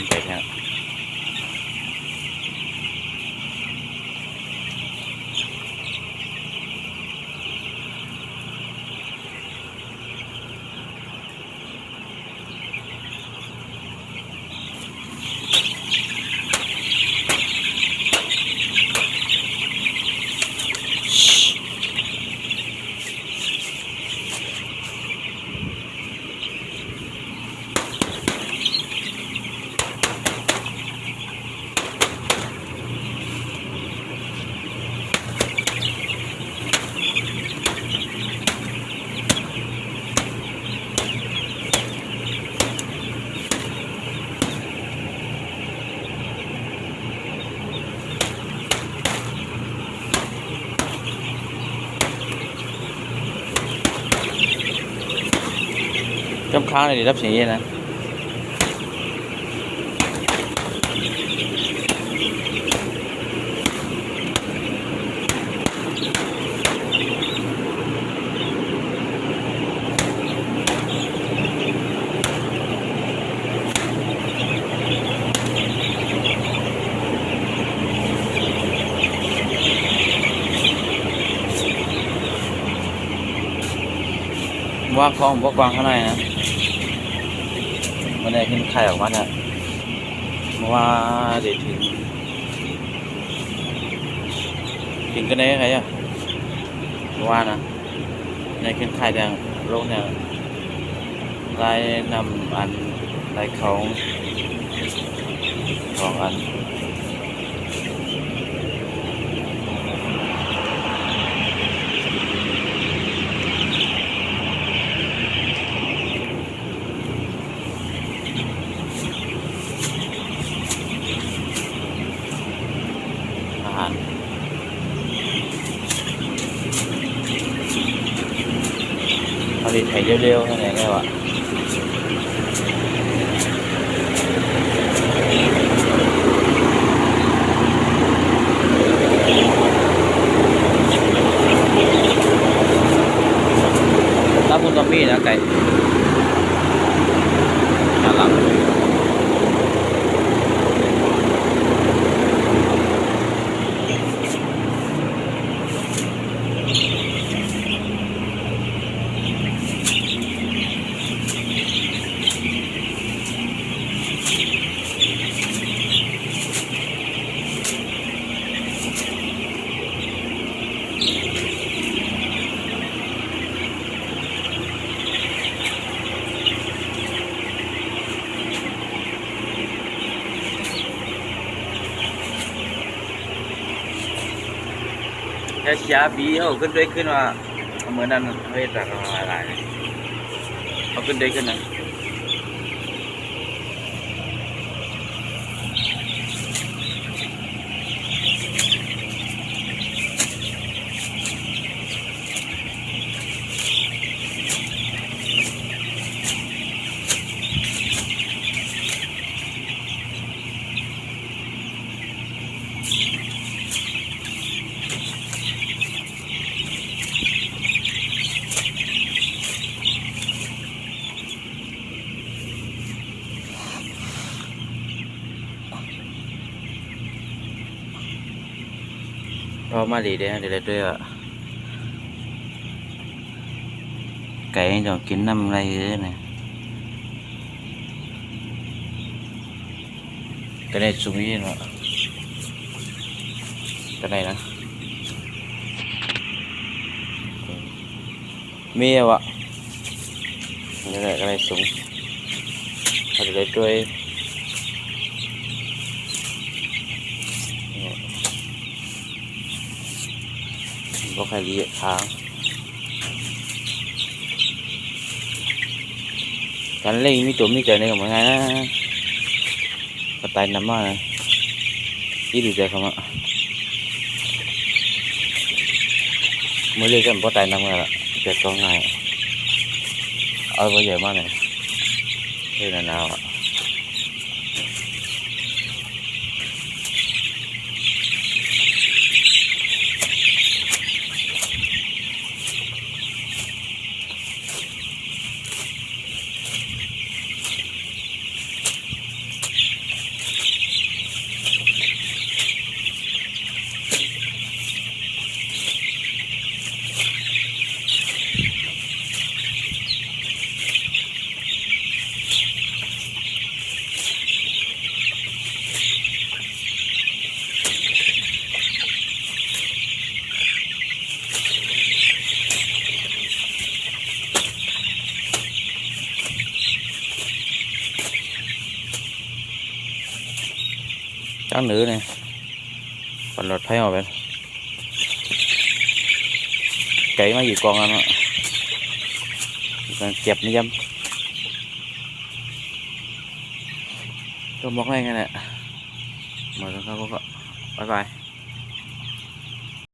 ำไปเนี่ยจำค้างเลยรับเสียงนะว่าคลองบ่กว้างข้างในนะมันได้ขึ้นไข่ออกมาเนี่ยว่าเดี๋ยวถึงกันได้ไงอ่ะว่านะในขึ้นไข่แดงโลกเนี่ยลายนำอันลายเขาของอันผลิตให้เร็วๆนั่นเองว่ะรับคุณตอมมี่นะไก่ด้านหลังแค่ช้าบีเอาขึ้นด้วยขึ้นว่าเหมือนนั้นเฮ้ยแต่ก็อะไรเอาขึ้นด้วยขึ้นนะพอมาดีเด้อเดี๋ยวด้วยอ่ะไก่จองกินน้ำอะไรเยอะเนี่ยก็ได้สุ่มยี่เนาะก็ได้นะมีอะวะนี่แหละก็ได้สุ่มเขาจะได้ด้วยก็ใครดีทางการเล่นมีตัวมีใจในกับมันไงนะก็ตายน้ำมาเลยอีดูใจเขามาเมื่อเล่นกันพอตายน้ำกันละเจ็บก็ง่ายเอาไปใหญ่มากเลยเล่นนานๆอ่ะ เ จ้างหนือเนี่ยปันรถไฟออกไปไก่มาอยู่กองกันอ่ะเก็บนี่ย้ำก็บอกให้แค่นั้นแหละหมดแล้วครับก็บ๊ายบาย